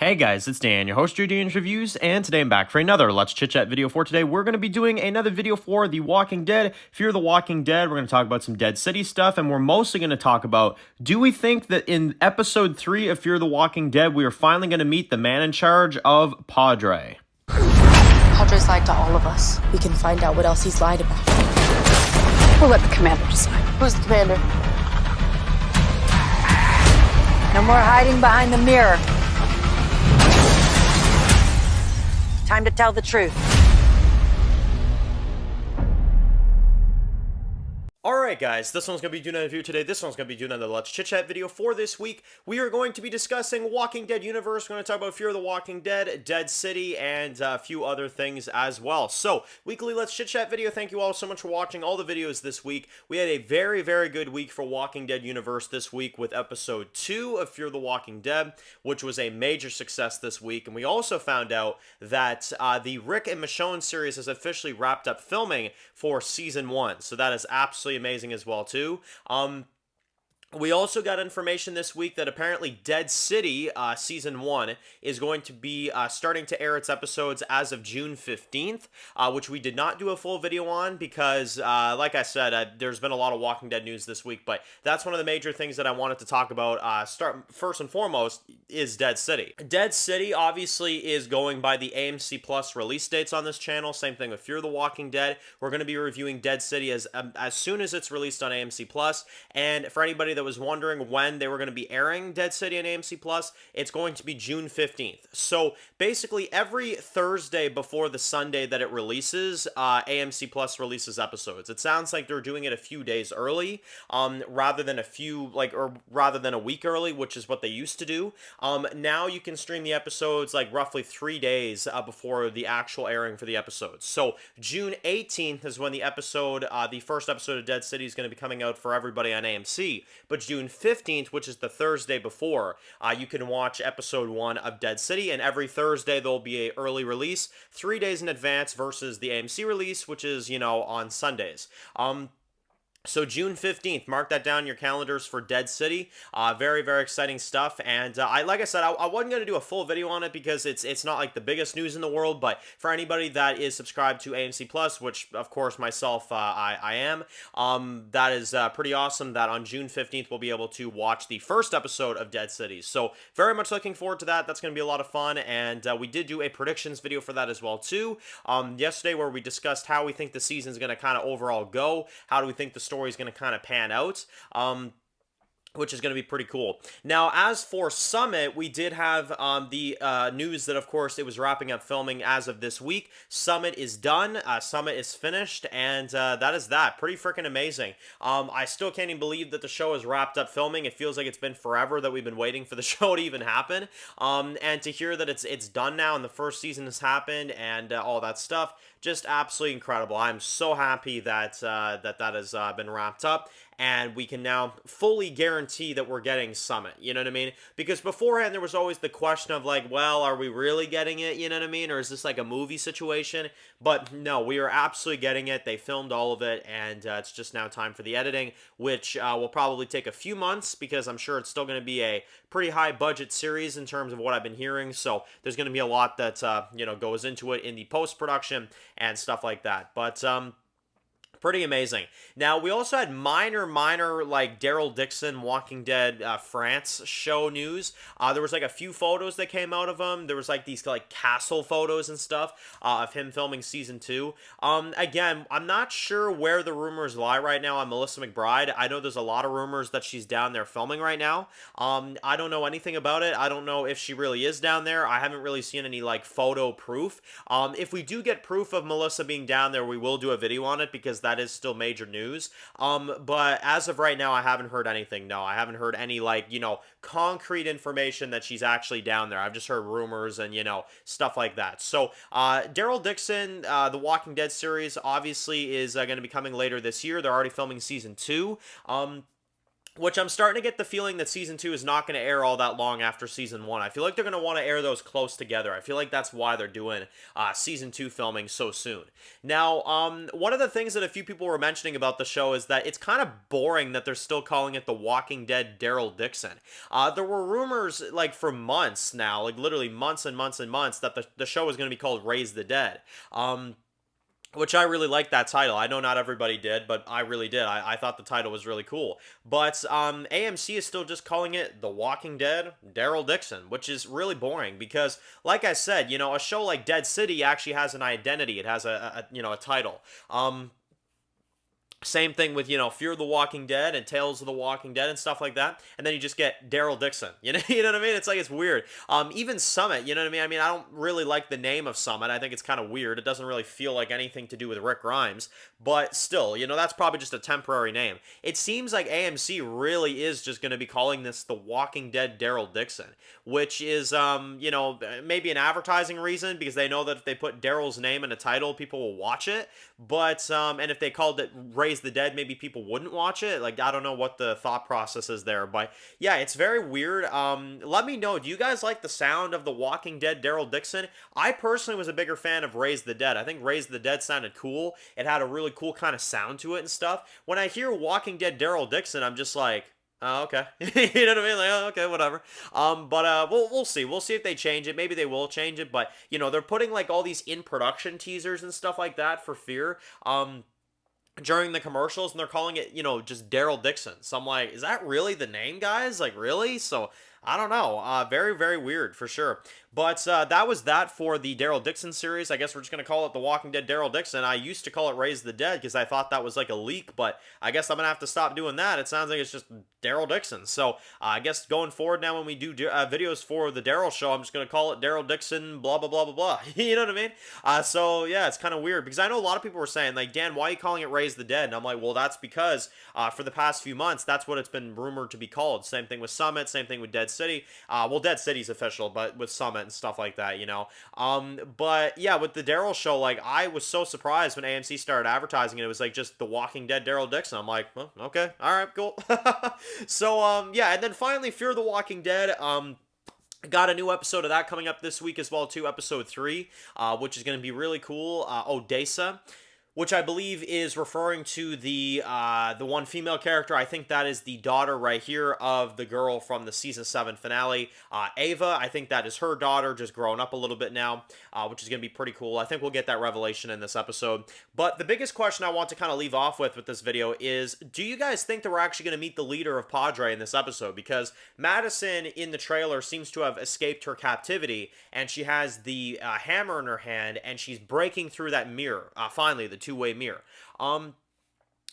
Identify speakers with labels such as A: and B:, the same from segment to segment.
A: Hey guys, it's Dan, your host, JD's Reviews, and today I'm back for another Let's Chit Chat video. For today, we're going to be doing another video for The Walking Dead. Fear the Walking Dead, we're going to talk about some Dead City stuff, and we're mostly going to talk about, do we think that in episode 3 of Fear the Walking Dead, we are finally going to meet the man in charge of Padre?
B: Padre's lied to all of us. We can find out what else he's lied about.
C: We'll let the commander decide.
B: Who's the commander?
C: No more hiding behind the mirror. Time to tell the truth.
A: Alright guys, this one's going to be doing a review today. This one's going to be doing another Let's Chit Chat video for this week. We are going to be discussing Walking Dead universe. We're going to talk about Fear the Walking Dead, Dead City, and a few other things as well. So, weekly Let's Chit Chat video. Thank you all so much for watching all the videos this week. We had a very, very good week for Walking Dead universe this week with episode 2 of Fear the Walking Dead, which was a major success this week. And we also found out that the Rick and Michonne series has officially wrapped up filming for season 1. So that is absolutely amazing as well too. We also got information this week that apparently Dead City Season 1 is going to be starting to air its episodes as of June 15th, which we did not do a full video on because, like I said, there's been a lot of Walking Dead news this week, but that's one of the major things that I wanted to talk about. First and foremost is Dead City. Dead City obviously is going by the AMC Plus release dates on this channel. Same thing with Fear the Walking Dead. We're going to be reviewing Dead City as soon as it's released on AMC Plus, and for anybody that was wondering when they were going to be airing Dead City on AMC Plus, it's going to be June 15th. So basically every Thursday before the Sunday that it releases, AMC Plus releases episodes. It sounds like they're doing it a few days early, rather than a week early, which is what they used to do. Now you can stream the episodes like roughly 3 days before the actual airing for the episodes. So June 18th is when the first episode of Dead City is going to be coming out for everybody on AMC. But June 15th, which is the Thursday before, you can watch episode 1 of Dead City, and every Thursday there'll be an early release 3 days in advance versus the AMC release, which is, on Sundays. So June 15th, mark that down in your calendars for Dead City. Very, very exciting stuff. And like I said, I wasn't going to do a full video on it because it's not like the biggest news in the world. But for anybody that is subscribed to AMC Plus, which of course myself I am, that is pretty awesome that on June 15th we'll be able to watch the first episode of Dead City. So very much looking forward to that. That's going to be a lot of fun. And we did do a predictions video for that as well too. Yesterday, where we discussed how we think the season is going to kind of overall go. How do we think the story is going to kind of pan out, which is going to be pretty cool. Now, as for Summit, we did have the news that, of course, it was wrapping up filming as of this week. Summit is done. Summit is finished, and that is that. Pretty freaking amazing. I still can't even believe that the show has wrapped up filming. It feels like it's been forever that we've been waiting for the show to even happen. And to hear that it's done now and the first season has happened and all that stuff, just absolutely incredible. I'm so happy that that has been wrapped up, and we can now fully guarantee that we're getting Summit, you know what I mean? Because beforehand, there was always the question of like, well, are we really getting it, you know what I mean? Or is this like a movie situation? But no, we are absolutely getting it. They filmed all of it, and it's just now time for the editing, which will probably take a few months because I'm sure it's still going to be a pretty high budget series in terms of what I've been hearing. So there's going to be a lot that, goes into it in the post-production and stuff like that. But, pretty amazing. Now, we also had minor, like, Daryl Dixon, Walking Dead France show news. There was, like, a few photos that came out of him. There was, like, these, like, castle photos and stuff of him filming Season 2. Again, I'm not sure where the rumors lie right now on Melissa McBride. I know there's a lot of rumors that she's down there filming right now. I don't know anything about it. I don't know if she really is down there. I haven't really seen any, like, photo proof. If we do get proof of Melissa being down there, we will do a video on it because that is still major news. But as of right now, I haven't heard anything. No, I haven't heard any, like, concrete information that she's actually down there. I've just heard rumors and, stuff like that. So, Daryl Dixon, the Walking Dead series, obviously is going to be coming later this year. They're already filming Season 2. which I'm starting to get the feeling that season 2 is not going to air all that long after season 1. I feel like they're going to want to air those close together. I feel like that's why they're doing season 2 filming so soon. Now, one of the things that a few people were mentioning about the show is that it's kind of boring that they're still calling it The Walking Dead Daryl Dixon. There were rumors, like, for months now, like literally months and months and months, that the show was going to be called Raise the Dead. Which I really liked that title. I know not everybody did, but I really did. I thought the title was really cool. But AMC is still just calling it The Walking Dead Daryl Dixon, which is really boring because, like I said, you know, a show like Dead City actually has an identity. It has a title. Same thing with, you know, Fear the Walking Dead and Tales of the Walking Dead and stuff like that. And then you just get Daryl Dixon. You know what I mean? It's like, it's weird. Even Summit, you know what I mean? I don't really like the name of Summit. I think it's kind of weird. It doesn't really feel like anything to do with Rick Grimes. But still, you know, that's probably just a temporary name. It seems like AMC really is just going to be calling this The Walking Dead Daryl Dixon, which is, you know, maybe an advertising reason because they know that if they put Daryl's name in a title, people will watch it. But, and if they called it Raise the Dead, maybe people wouldn't watch it. Like, I don't know what the thought process is there, but yeah, it's very weird. Let me know, do you guys like the sound of The Walking Dead Daryl Dixon? I personally was a bigger fan of Raise the Dead. I think Raise the Dead sounded cool. It had a really cool kind of sound to it and stuff. When I hear Walking Dead Daryl Dixon, I'm just like, oh, okay. You know what I mean? Like, oh, okay, whatever. But we'll see. We'll see if they change it. Maybe they will change it. But, you know, they're putting, like, all these in-production teasers and stuff like that for Fear, during the commercials, and they're calling it, you know, just Daryl Dixon. So I'm like, is that really the name, guys? Like, really? So, I don't know. Very, very weird, for sure. But that was that for the Daryl Dixon series. I guess we're just going to call it The Walking Dead Daryl Dixon. I used to call it Raise the Dead because I thought that was like a leak, but I guess I'm going to have to stop doing that. It sounds like it's just Daryl Dixon. So I guess going forward now when we do videos for the Daryl show, I'm just going to call it Daryl Dixon, blah, blah, blah, blah, blah. You know what I mean? So yeah, it's kind of weird because I know a lot of people were saying, like, Dan, why are you calling it Raise the Dead? And I'm like, well, that's because for the past few months, that's what it's been rumored to be called. Same thing with Summit, same thing with Dead City. Well, Dead City's official, but with Summit and stuff like that, you know. But yeah, with the Daryl show, like, I was so surprised when AMC started advertising it. It was like just The Walking Dead Daryl Dixon. I'm like, well, okay, all right, cool. So yeah, and then finally, Fear the Walking Dead. Got a new episode of that coming up this week as well too, episode 3, which is going to be really cool. Odessa, which I believe is referring to the one female character. I think that is the daughter right here of the girl from the season 7 finale, Ava. I think that is her daughter, just growing up a little bit now, which is going to be pretty cool. I think we'll get that revelation in this episode. But the biggest question I want to kind of leave off with this video is, do you guys think that we're actually going to meet the leader of Padre in this episode? Because Madison in the trailer seems to have escaped her captivity, and she has the hammer in her hand, and she's breaking through that mirror, finally, the two-way mirror,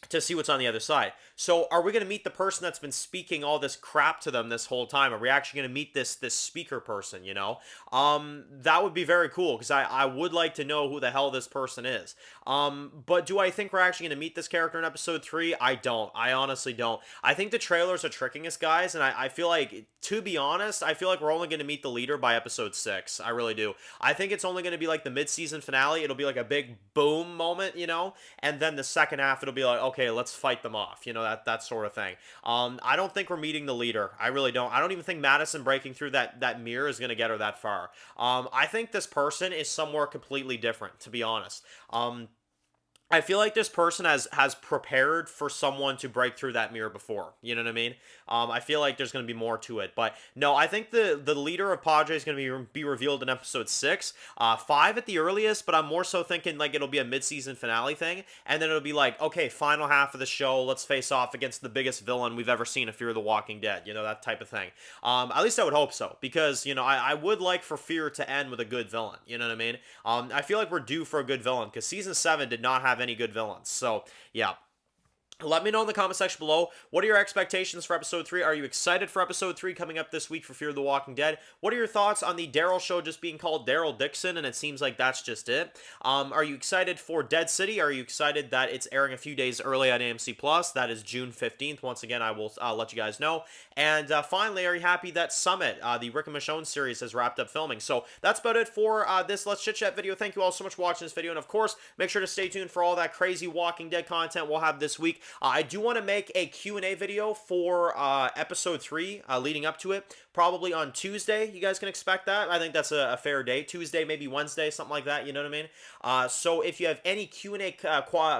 A: to see what's on the other side. So are we going to meet the person that's been speaking all this crap to them this whole time? Are we actually going to meet this speaker person, you know? That would be very cool, because I would like to know who the hell this person is. But do I think we're actually going to meet this character in episode 3? I don't. I honestly don't. I think the trailers are tricking us, guys, and I feel like, to be honest, I feel like we're only going to meet the leader by episode 6. I really do. I think it's only going to be like the mid-season finale. It'll be like a big boom moment, you know? And then the second half, it'll be like, okay, let's fight them off, you know, that sort of thing. I don't think we're meeting the leader. I really don't. I don't even think Madison breaking through that mirror is going to get her that far. I think this person is somewhere completely different, to be honest. I feel like this person has prepared for someone to break through that mirror before. You know what I mean? I feel like there's going to be more to it. But no, I think the leader of Padre is going to be revealed in episode 6. 5 at the earliest, but I'm more so thinking like it'll be a mid-season finale thing. And then it'll be like, okay, final half of the show, let's face off against the biggest villain we've ever seen in Fear the Walking Dead. You know, that type of thing. At least I would hope so. Because, you know, I would like for Fear to end with a good villain. You know what I mean? I feel like we're due for a good villain. Because season 7 did not have any good villains. So, yeah. Let me know in the comment section below, what are your expectations for episode 3? Are you excited for episode 3 coming up this week for Fear the Walking Dead? What are your thoughts on the Daryl show just being called Daryl Dixon, and it seems like that's just it? Are you excited for Dead City? Are you excited that it's airing a few days early on AMC Plus? That is June 15th. Once again, I will let you guys know. And finally, are you happy that Summit, the Rick and Michonne series, has wrapped up filming? So that's about it for this Let's Chit Chat video. Thank you all so much for watching this video. And of course, make sure to stay tuned for all that crazy Walking Dead content we'll have this week. I do want to make a Q&A video for episode 3 leading up to it, probably on Tuesday. You guys can expect that. I think that's a fair day. Tuesday, maybe Wednesday, something like that, you know what I mean? So if you have any Q&A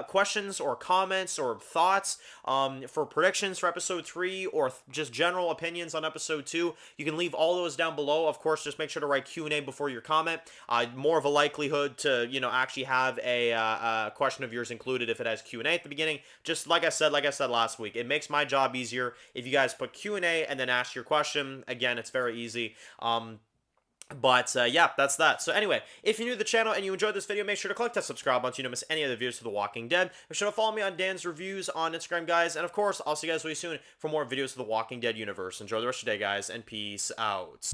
A: questions or comments or thoughts for predictions for episode 3 or just general opinions on episode 2, you can leave all those down below. Of course, just make sure to write Q&A before your comment. More of a likelihood to, actually have a question of yours included if it has Q&A at the beginning. Just like I said last week, it makes my job easier if you guys put Q&A and then ask your question. Again, it's very easy. Yeah, that's that. So anyway, if you're new to the channel and you enjoyed this video, make sure to click that subscribe button so you don't miss any other videos for The Walking Dead. Make sure to follow me on Dan's Reviews on Instagram, guys. And of course, I'll see you guys really soon for more videos of The Walking Dead universe. Enjoy the rest of your day, guys, and peace out.